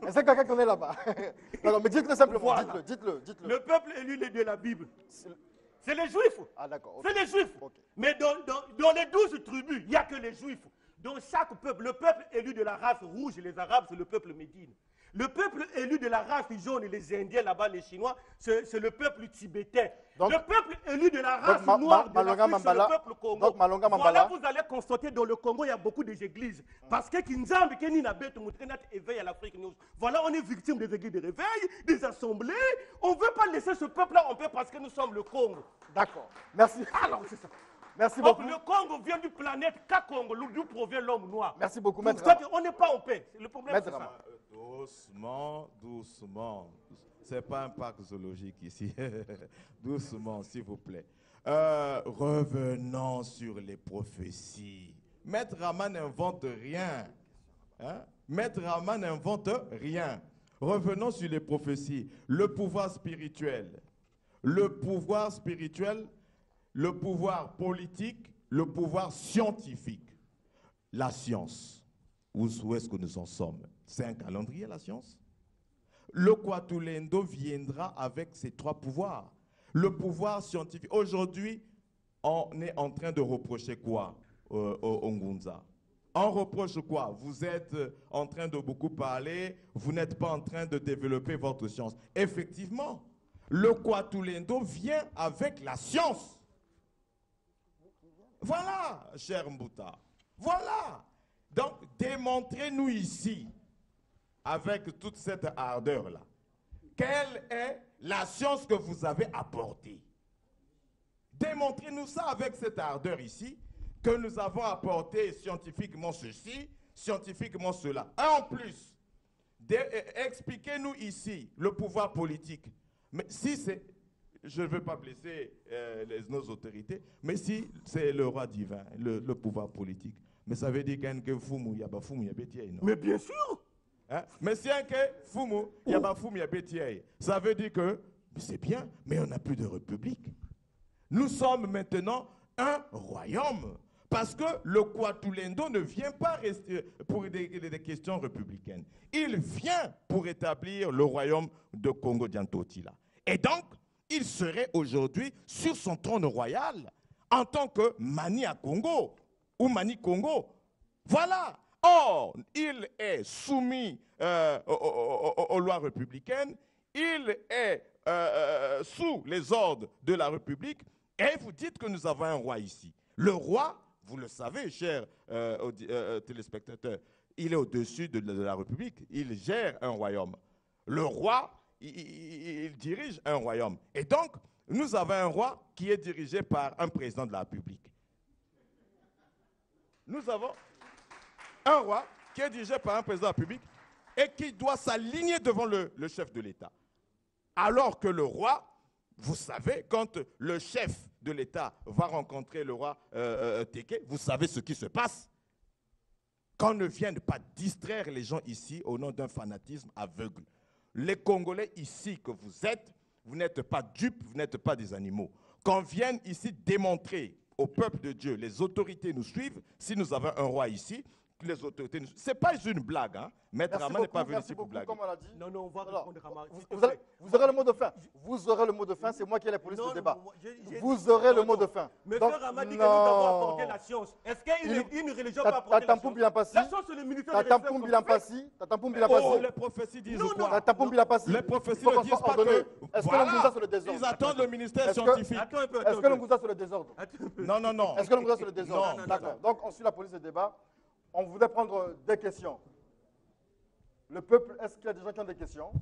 Est-ce que quelqu'un connaît là-bas? Non, mais dites-le simplement, voilà. dites-le. Le peuple élu de la Bible, c'est les Juifs. Ah d'accord. Okay. C'est les Juifs. Okay. Mais dans les 12 tribus, il n'y a que les Juifs. Dans chaque peuple, le peuple élu de la race rouge, les Arabes, c'est le peuple médine. Le peuple élu de la race jaune, les Indiens là-bas, les Chinois, c'est le peuple tibétain. Donc, le peuple élu de la race noire de l'Afrique, c'est le peuple Congo. Donc, voilà, vous allez constater dans le Congo, il y a beaucoup d'églises. Parce que Kinzambe, éveille à l'Afrique. Voilà, on est victime des églises de réveil, des assemblées. On ne veut pas laisser ce peuple-là en paix parce que nous sommes le Congo. D'accord. Merci. Alors, c'est ça. Merci beaucoup. Le Congo vient du planète Kakongo, d'où provient l'homme noir. Merci beaucoup, Maître. On n'est pas en paix. Le problème, c'est ça. Doucement. Ce n'est pas un parc zoologique ici. Doucement, s'il vous plaît. Revenons sur les prophéties. Maître Ama n'invente rien. Hein? Maître Ama n'invente rien. Revenons sur les prophéties. Le pouvoir spirituel, le pouvoir politique, le pouvoir scientifique. La science. Où est-ce que nous en sommes? C'est un calendrier, la science. Le Nkwatulenda viendra avec ces 3 pouvoirs. Le pouvoir scientifique. Aujourd'hui, on est en train de reprocher quoi au Ngunza? On reproche quoi? Vous êtes en train de beaucoup parler, vous n'êtes pas en train de développer votre science. Effectivement, le Nkwatulenda vient avec la science. Voilà, cher Mbouta. Voilà. Donc, démontrez-nous ici, avec toute cette ardeur-là, quelle est la science que vous avez apportée. Démontrez-nous ça avec cette ardeur ici, que nous avons apporté scientifiquement ceci, scientifiquement cela. En plus, expliquez-nous ici le pouvoir politique. Mais si c'est je ne veux pas blesser nos autorités, mais si c'est le roi divin, le pouvoir politique, mais ça veut dire que Fumu, il y a pas Fumu, il y a Bétier, non? Mais bien sûr. Hein? Mais si un que Fumu, il y a pas Fumu, il y a Bétier, ça veut dire que c'est bien, mais on n'a plus de république. Nous sommes maintenant un royaume. Parce que le Kwatulendo ne vient pas rester pour des questions républicaines. Il vient pour établir le royaume de Congo-Diantotila. Et donc, il serait aujourd'hui sur son trône royal en tant que Mani à Congo ou Mani Congo. Voilà. Or, il est soumis aux lois républicaines, il est sous les ordres de la République, et vous dites que nous avons un roi ici. Le roi, vous le savez, chers téléspectateurs, il est au-dessus de la République, il gère un royaume. Le roi, il dirige un royaume. Et donc, nous avons un roi qui est dirigé par un président de la République. Nous avons un roi qui est dirigé par un président de la République et qui doit s'aligner devant le chef de l'État. Alors que le roi, vous savez, quand le chef de l'État va rencontrer le roi Teke, vous savez ce qui se passe. Qu'on ne vienne pas distraire les gens ici au nom d'un fanatisme aveugle. Les Congolais ici que vous êtes, vous n'êtes pas dupes, vous n'êtes pas des animaux. Qu'on vienne ici démontrer au peuple de Dieu, les autorités nous suivent, si nous avons un roi ici, les autorités nous suivent. Ce n'est pas une blague, hein. Maître Rama n'est pas venu ici pour blaguer. Comme on l'a dit. Non, non, on va répondre à Rama. Vous aurez le mot de fin. Vous aurez le mot de fin, c'est moi qui ai la police de débat. Vous aurez le mot de fin. Monsieur Rama dit que nous avons apporté la science. Est-ce qu'une religion peut apporter la science? La science, c'est le militaire. Oh, les prophéties disent quoi? Les prophéties ne disent pas que... Est-ce que l'Ongouza c'est le désordre? Ils attendent le ministère scientifique. Est-ce que l'Ongouza c'est le désordre? Non, non, non. Est-ce que l'Ongouza c'est le désordre? Non. D'accord. Donc on suit la police de débat. On voudrait prendre des questions. Le peuple, est-ce qu'il y a des gens qui ont des questions?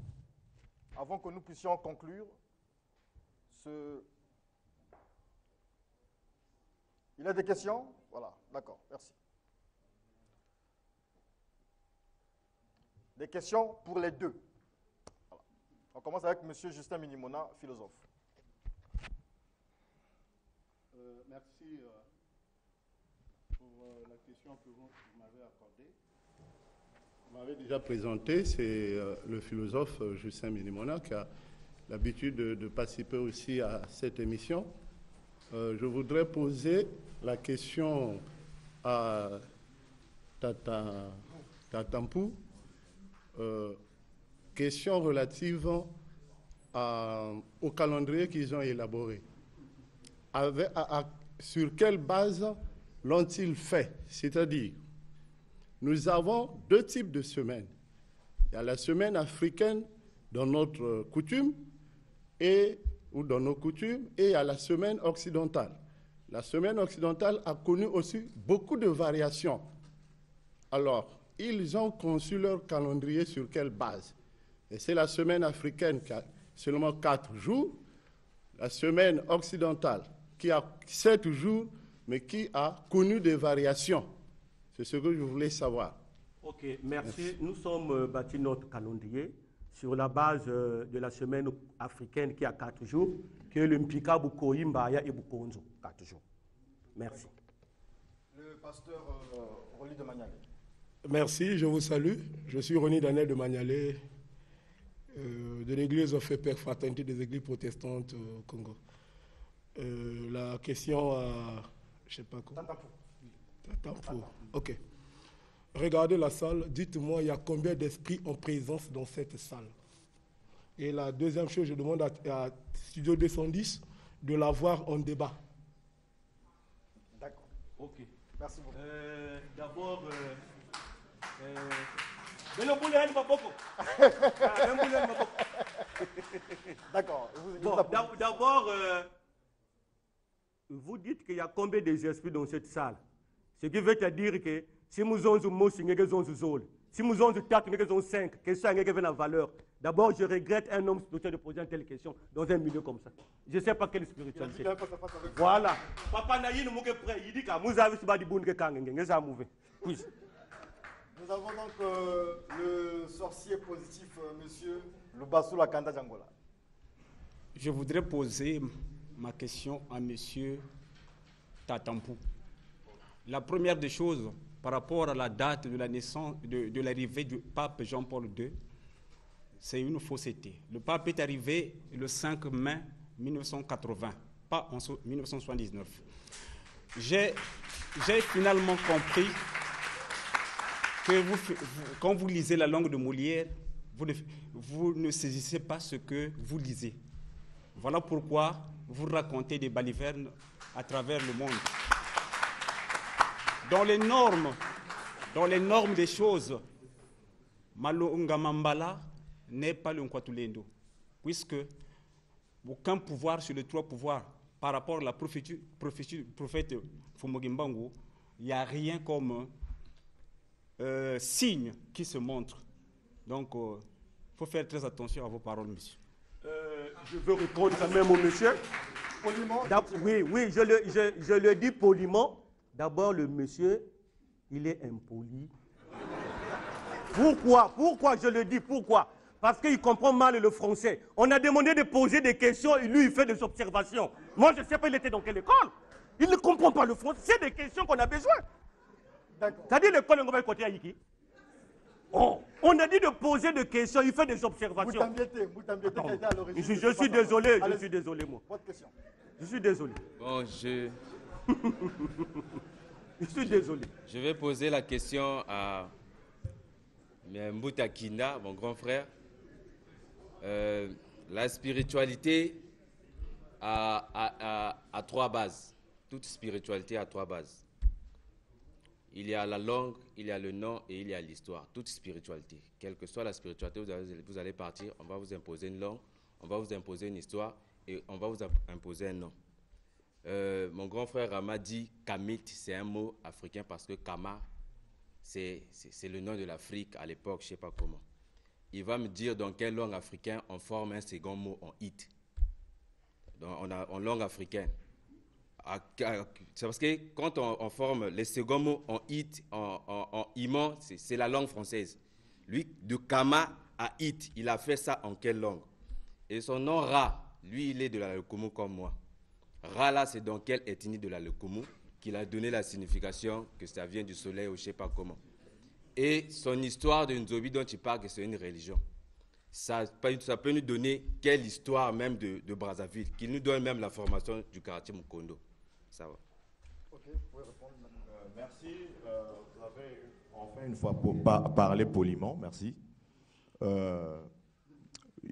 Avant que nous puissions conclure ce... Il y a des questions? Voilà, d'accord, merci. Des questions pour les deux. Voilà. On commence avec M. Justin Minimona, philosophe. Merci pour la question que vous m'avez accordée. Vous m'avez déjà présenté, c'est le philosophe Justin Minimona qui a l'habitude de participer aussi à cette émission. Je voudrais poser la question à Tatampu, question relative au calendrier qu'ils ont élaboré. Sur quelle base l'ont-ils fait? C'est-à-dire, nous avons deux types de semaines. Il y a la semaine africaine dans notre coutume ou dans nos coutumes, et il y a la semaine occidentale. La semaine occidentale a connu aussi beaucoup de variations. Alors, ils ont conçu leur calendrier sur quelle base? Et c'est la semaine africaine qui a seulement 4 jours, la semaine occidentale qui a 7 jours, mais qui a connu des variations. C'est ce que je voulais savoir. Ok, merci. Nous sommes bâtis notre calendrier sur la base de la semaine africaine qui a 4 jours, qui est le Mpika, Bukoyimbaya et Bukonzo, 4 jours. Merci. Le pasteur Rony de Magnalé. Merci, je vous salue. Je suis Rony Daniel de Magnalé, de l'église of Père Fraternité des églises protestantes au Congo. La question à... je ne sais pas comment. Tatampu. Ok. Regardez la salle, dites-moi, il y a combien d'esprits en présence dans cette salle? Et la deuxième chose, je demande à Studio 210 de l'avoir en débat. D'accord. Ok. Merci beaucoup. D'abord, D'accord. D'abord, vous dites qu'il y a combien d'esprits dans cette salle? Ce qui veut dire que si nous avons un mot, si nous avons un zone, si nous avons 4, nous avons 5, que ça a la valeur. D'abord, je regrette un homme de poser une telle question dans un milieu comme ça. Je ne sais pas quelle spiritualité. Voilà. Papa Naï nous est prêt. Il dit que nous avons pas de bonnes que Nous avons donc le sorcier positif, monsieur Lubasu Lakanda Djangola. Je voudrais poser ma question à M. Tatampou. La première des choses, par rapport à la date de la naissance, de l'arrivée du pape Jean-Paul II, c'est une fausseté. Le pape est arrivé le 5 mai 1980, pas en 1979. J'ai finalement compris que quand vous lisez la langue de Molière, vous ne saisissez pas ce que vous lisez. Voilà pourquoi vous racontez des balivernes à travers le monde. Dans les normes des choses, Malo Ngamambala n'est pas le Nkwatulendo, puisque aucun pouvoir sur les trois pouvoirs, par rapport à la prophétie du prophète Fumogimbangu, il n'y a rien comme signe qui se montre. Donc, il faut faire très attention à vos paroles, monsieur. Je veux répondre quand même au monsieur. Poliment. Oui, je le dis poliment. D'abord, le monsieur, il est impoli. Pourquoi je le dis? Pourquoi? Parce qu'il comprend mal le français. On a demandé de poser des questions et lui, il fait des observations. Moi, je ne sais pas, il était dans quelle école. Il ne comprend pas le français. C'est des questions qu'on a besoin. C'est-à-dire l'école, on va côté Haïki. Oh, on a dit de poser des questions, il fait des observations. Je suis désolé, moi. Votre question. Je suis désolé. Bon, je suis désolé. Je vais poser la question à Mbouta Kinda, mon grand frère. La spiritualité a trois bases. Toute spiritualité a trois bases. Il y a la langue, il y a le nom et il y a l'histoire. Toute spiritualité. Quelle que soit la spiritualité, vous allez partir, on va vous imposer une langue, on va vous imposer une histoire et on va vous imposer un nom. Mon grand frère Rama dit Kamit, c'est un mot africain parce que Kama, c'est le nom de l'Afrique à l'époque, je ne sais pas comment. Il va me dire dans quelle langue africaine on forme un second mot en it. En langue africaine. C'est parce que quand on forme les seconds mots en it, en iman, c'est la langue française. Lui, de Kama à it, il a fait ça en quelle langue? Et son nom Ra, lui, il est de la Lekoumou comme moi. Ra, là, c'est dans quelle ethnie de la Lekoumou qu'il a donné la signification que ça vient du soleil ou je ne sais pas comment. Et son histoire de Nzobi dont il parle que c'est une religion. Ça peut nous donner quelle histoire même de Brazzaville, qu'il nous donne même la formation du quartier Mukondo. Ça va. Ok, vous pouvez répondre. Merci. Vous avez enfin une fois parlé poliment. Merci.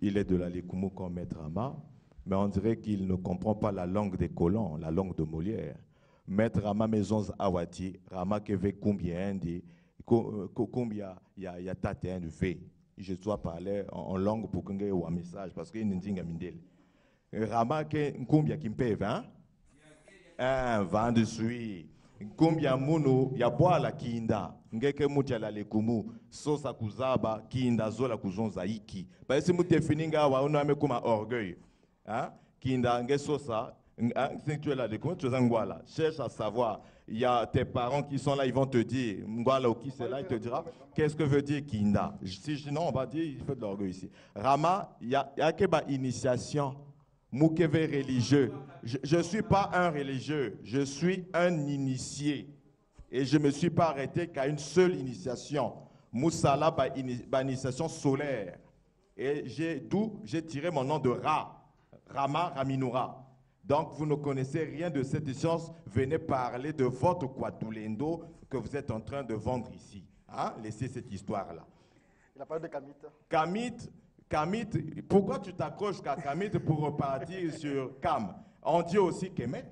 Il est de la Lekoumou comme Maître Rama, mais on dirait qu'il ne comprend pas la langue des colons, la langue de Molière. Maître Rama Maisons Awati, Rama Keve combien de combien il y a taté de fait. Je dois parler en langue pour qu'il y ait un message parce qu'il n'y a pas Rama combien qui me paye 20? 20 de suite. Combien mouno ya boa la kinda ngeke mutia la lekumu sosa kuzaba kinda zola kuzonza iki ba ese mutie fininga wa una amekuma orgueil hein kinda nge sosa si tu es là lekumu tu es ngwala cherche à savoir il y a tes parents qui sont là ils vont te dire ngwala ou qui c'est là il te dira qu'est-ce que veut dire kinda si non on va dire il fait de l'orgueil ici Rama il y a que ba initiation Moukeve religieux. Je ne suis pas un religieux, je suis un initié. Et je ne me suis pas arrêté qu'à une seule initiation. Moussala, initiation solaire. Et d'où j'ai tiré mon nom de Ra, Rama Raminura. Donc vous ne connaissez rien de cette science, venez parler de votre Kwatulendo que vous êtes en train de vendre ici. Hein? Laissez cette histoire-là. Il a parlé de Kamit. Kamit, pourquoi tu t'accroches qu'à Kamit pour repartir sur Kam? On dit aussi Kemet.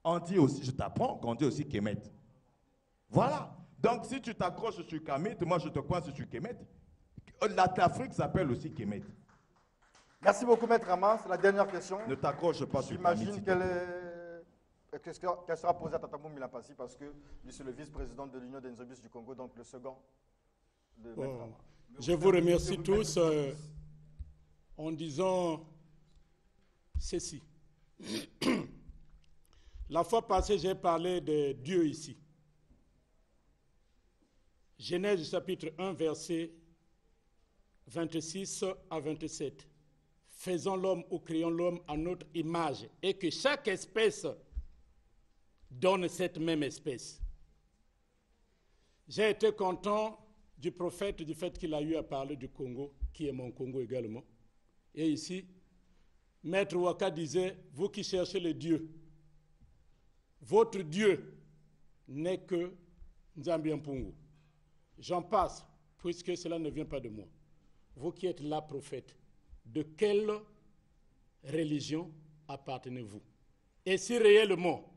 On dit aussi, je t'apprends qu'on dit aussi Kemet. Voilà. Donc si tu t'accroches sur Kamit, moi je te coince sur Kemet. L'Afrique s'appelle aussi Kemet. Merci beaucoup, Maître Rama. C'est la dernière question. Ne t'accroche pas sur Kamit. J'imagine qu'elle sera posée à Tatamou Milapassi parce que lui c'est le vice-président de l'Union des Nzobis du Congo, donc le second de Maître Rama. Je vous remercie tous en disant ceci. La fois passée, j'ai parlé de Dieu ici. Genèse chapitre 1, verset 26 à 27. faisons l'homme ou créons l'homme à notre image et que chaque espèce donne cette même espèce. J'ai été content du prophète, du fait qu'il a eu à parler du Congo, qui est mon Congo également. Et ici, Maître Waka disait, vous qui cherchez le Dieu, votre Dieu n'est que Nzambi Mpungu. J'en passe, puisque cela ne vient pas de moi. Vous qui êtes là, prophète, de quelle religion appartenez-vous? Et si réellement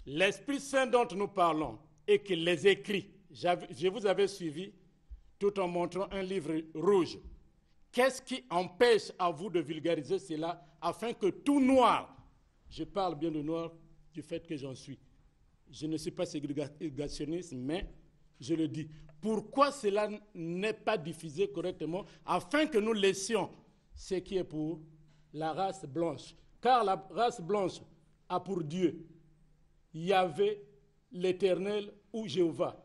l'Esprit Saint dont nous parlons et qu'il les écrit, je vous avais suivi tout en montrant un livre rouge, qu'est-ce qui empêche à vous de vulgariser cela afin que tout noir, je parle bien de noir du fait que j'en suis, je ne suis pas ségrégationniste, mais je le dis, pourquoi cela n'est pas diffusé correctement afin que nous laissions ce qui est pour la race blanche? Car la race blanche a pour Dieu Yahvé, l'Éternel ou Jéhovah.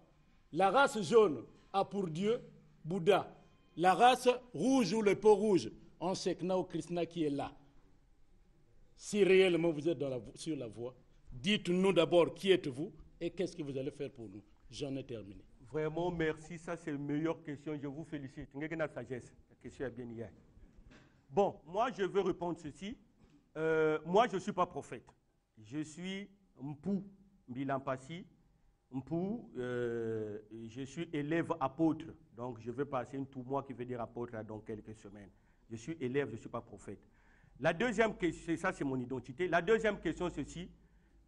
La race jaune a pour Dieu Bouddha. La race rouge ou le peau rouge, en Sekna ou Krishna qui est là. Si réellement vous êtes sur la voie, dites-nous d'abord qui êtes-vous et qu'est-ce que vous allez faire pour nous. J'en ai terminé. Vraiment, merci. Ça, c'est une meilleure question. Je vous félicite. La sagesse. La question est bien hier. Bon, moi, je veux répondre ceci. Moi, je ne suis pas prophète. Je suis Mpou Mbilampasi. Mpou, je suis élève apôtre. Donc, je vais passer tout mois qui veut dire apôtre dans quelques semaines. Je suis élève, je ne suis pas prophète. La deuxième question, ça, c'est mon identité. La deuxième question, c'est ceci.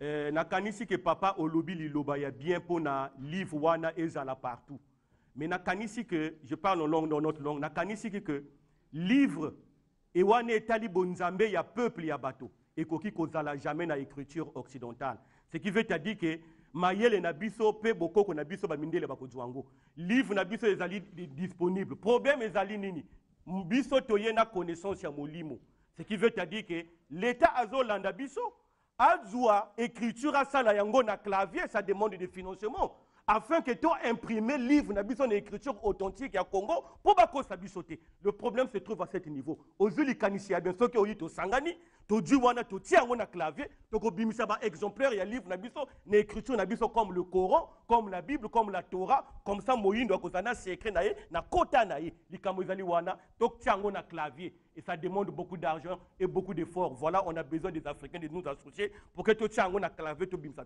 Nakanisi que papa olobi liloba ya bien pour na livre wana ezala partout. Mais nakanisi que, je parle en langue dans notre langue, nakanisi que livre et wana etali bonzambe ya peuple ya bateau. Et koki kozala jamais na écriture occidentale. Ce qui veut dire que mayele na biso pe bokoko na biso ba mindele ba kozwango. Livre na biso ezali disponible. Problème ezali nini? Biso toye na connaissance ya molimo. Ce qui veut dire que l'État azolanda biso Azua, écriture à ça, na clavier, ça demande des financements. Afin que tu imprimes livre, na bison écriture authentique à Congo, pour bako sabisote. Le problème se trouve à ce niveau. Ozuli kanisi ya bien sûr que oyi to sangani, to di wana to tia na clavier, to ko bimisa ba exemplaire ya livre na biso, na écriture na biso comme le Coran, comme la Bible, comme la Torah, comme ça moyindo akozana secret na ye, na kota na ye, likamo ezali wana, to tia na clavier. Et ça demande beaucoup d'argent et beaucoup d'efforts. Voilà, on a besoin des Africains de nous associer pour que tout ça, on a clavé tout bimsa.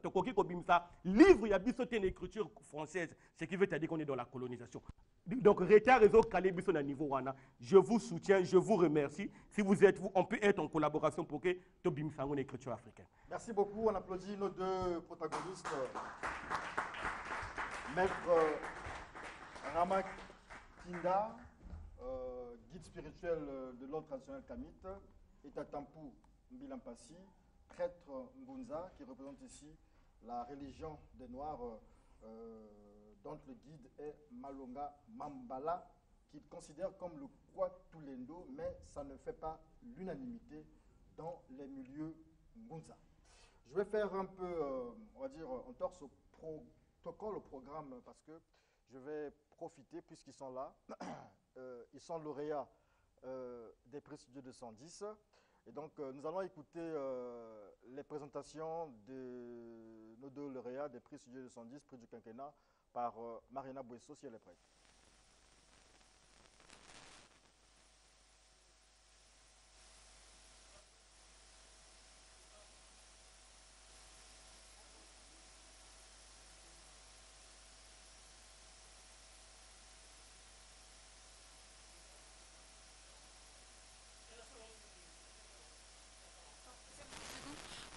Livre, il y a bisoté une écriture française, ce qui veut dire qu'on est dans la colonisation. Donc, retard réseau calé biso na niveau wana. Je vous soutiens, je vous remercie. Si vous êtes, on peut être en collaboration pour que tout bimsa une écriture africaine. Merci beaucoup. On applaudit nos deux protagonistes. Maître Rama Kinda, guide spirituel de l'ordre traditionnel Kamit, et Tatampou Mbilampasi, prêtre Ngunza, qui représente ici la religion des Noirs, dont le guide est Malonga Mambala, qu'il considère comme le Kwatulendo, mais ça ne fait pas l'unanimité dans les milieux Ngunza. Je vais faire un peu, on va dire, on torse au protocole, au programme, parce que je vais profiter, puisqu'ils sont là. Ils sont lauréats des prix Studio 210. Et donc, nous allons écouter les présentations de nos deux lauréats des prix Studio 210, prix du quinquennat, par Marina Bouesso, si elle est prête.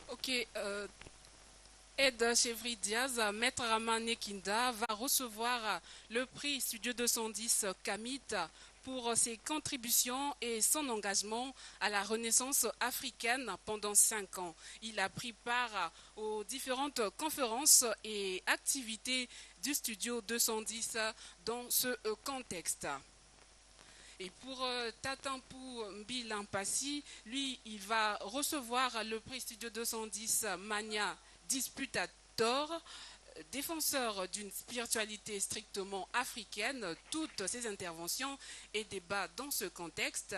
Ok, Ed Chevry Diaz, Maître Ramane Kinda va recevoir le prix Studio 210 Kamit pour ses contributions et son engagement à la Renaissance africaine pendant 5 ans. Il a pris part aux différentes conférences et activités du Studio 210 dans ce contexte. Et pour Tatampou Mbilampasi, lui, il va recevoir le prix Studio 210 Mania Disputator Défenseur d'une spiritualité strictement africaine, toutes ses interventions et débats dans ce contexte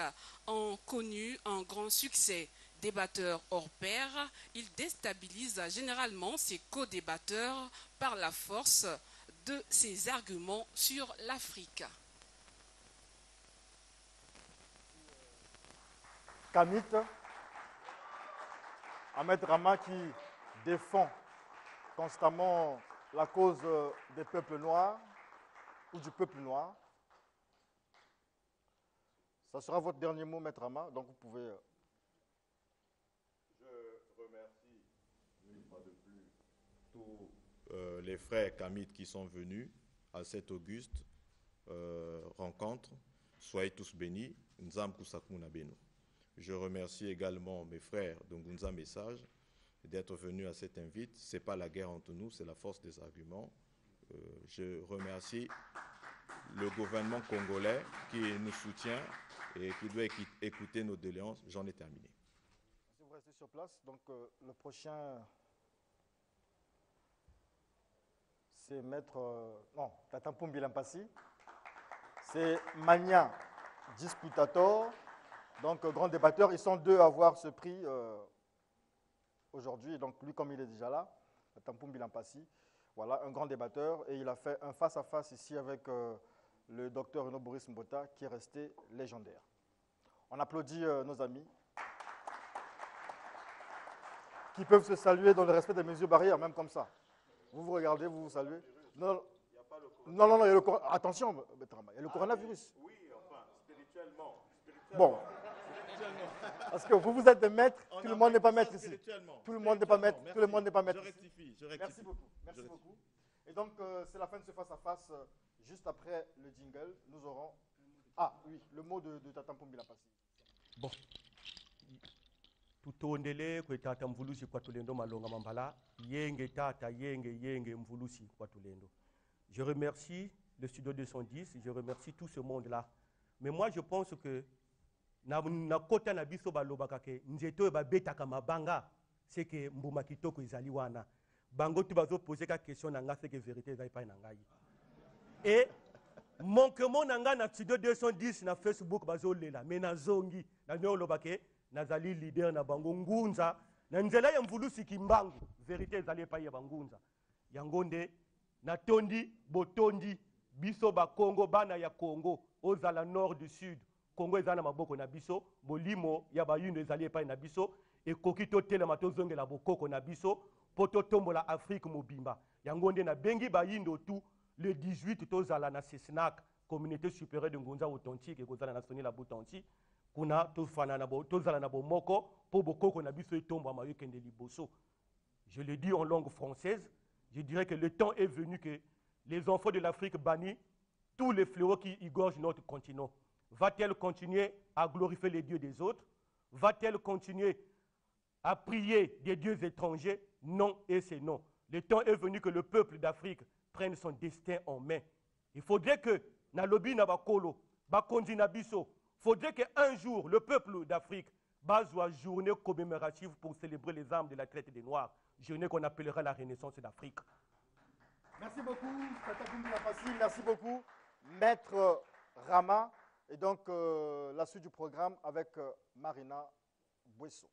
ont connu un grand succès. Débatteur hors pair, il déstabilise généralement ses co-débatteurs par la force de ses arguments sur l'Afrique. Kamit, Ahmed Rama qui défend constamment la cause des peuples noirs ou du peuple noir. Ça sera votre dernier mot, Maître Rama, donc vous pouvez... Je remercie une fois de plus tous les frères Kamit qui sont venus à cette auguste rencontre. Soyez tous bénis. Nzam Kousakmouna Beno. Je remercie également mes frères de Ngunza Message d'être venus à cette invite. Ce n'est pas la guerre entre nous, c'est la force des arguments. Je remercie le gouvernement congolais qui nous soutient et qui doit écouter nos doléances. J'en ai terminé. Si vous restez sur place, donc le prochain, c'est Maître... non, Tatampum Bilampassi. C'est Mania Disputator. Donc, grand débatteur, ils sont deux à avoir ce prix aujourd'hui. Donc, lui, comme il est déjà là, Tampum Bilampassi, voilà, un grand débatteur. Et il a fait un face-à-face ici avec le docteur Renaud Boris Mbota, qui est resté légendaire. On applaudit nos amis, qui peuvent se saluer dans le respect des mesures barrières, même comme ça. Vous vous regardez, vous vous saluez. Non, non, il y a le attention, il y a le coronavirus. Oui, enfin, spirituellement. Bon. Parce que vous êtes des maîtres, tout le monde n'est pas maître ici. Tout le monde n'est pas maître, tout le monde n'est pas maître. Je rectifie. Merci beaucoup, merci beaucoup. Et donc, c'est la fin de ce face-à-face. Juste après le jingle, nous aurons... Ah oui, le mot de Tatampum Bilampassi. Bon. Tutondele kwe tata mvulusi kwa tulendo malonga mambala. Yenge tata, yenge mvulusi kwa tulendo. Je remercie le Studio 210, je remercie tout ce monde-là. Mais moi, je pense que na kota na biso balobaka ke nzeto ba betaka mabanga c'est que mbuma kitoko ezali wana bango tu bazo poser ka question na nga c'est que vérité ezali pa na ngai et manquement na nga na Studio 210 na Facebook bazo lela mais na zongi na nyo lobake nazali leader na bango ngunza na nzela ya mvulusi kimbangu vérité ezali pa ya bangunza yango nde na tondi botondi biso ba Congo bana ya Congo ozala nord du sud Congo ezana maboko na biso bolimo ya bayundo ezali epai na biso ekoki totelema tozongela bokoko na biso po totombola Afrique mobimba yango nde na bengi bayindo tout le 18 tozala na Sesnak communauté supérieure de Ngunza authentique ekozala na Soni la Boutanti kuna tofana na tozala na bomoko po bokoko na biso etomba mayokende liboso. Je le dis en langue française, je dirais que le temps est venu que les enfants de l'Afrique bannissent tous les fléaux qui égorgent notre continent. Va-t-elle continuer à glorifier les dieux des autres? Va-t-elle continuer à prier des dieux étrangers? Non et c'est non. Le temps est venu que le peuple d'Afrique prenne son destin en main. Il faudrait que Nalobi Nabakolo, Bakondi Nabiso, faudrait qu'un jour le peuple d'Afrique base une journée commémorative pour célébrer les armes de la traite des Noirs, journée qu'on appellera la Renaissance d'Afrique. Merci beaucoup, Tatampum Bilampassi, merci beaucoup, Maître Rama. Et donc, la suite du programme avec Marina Bouesso.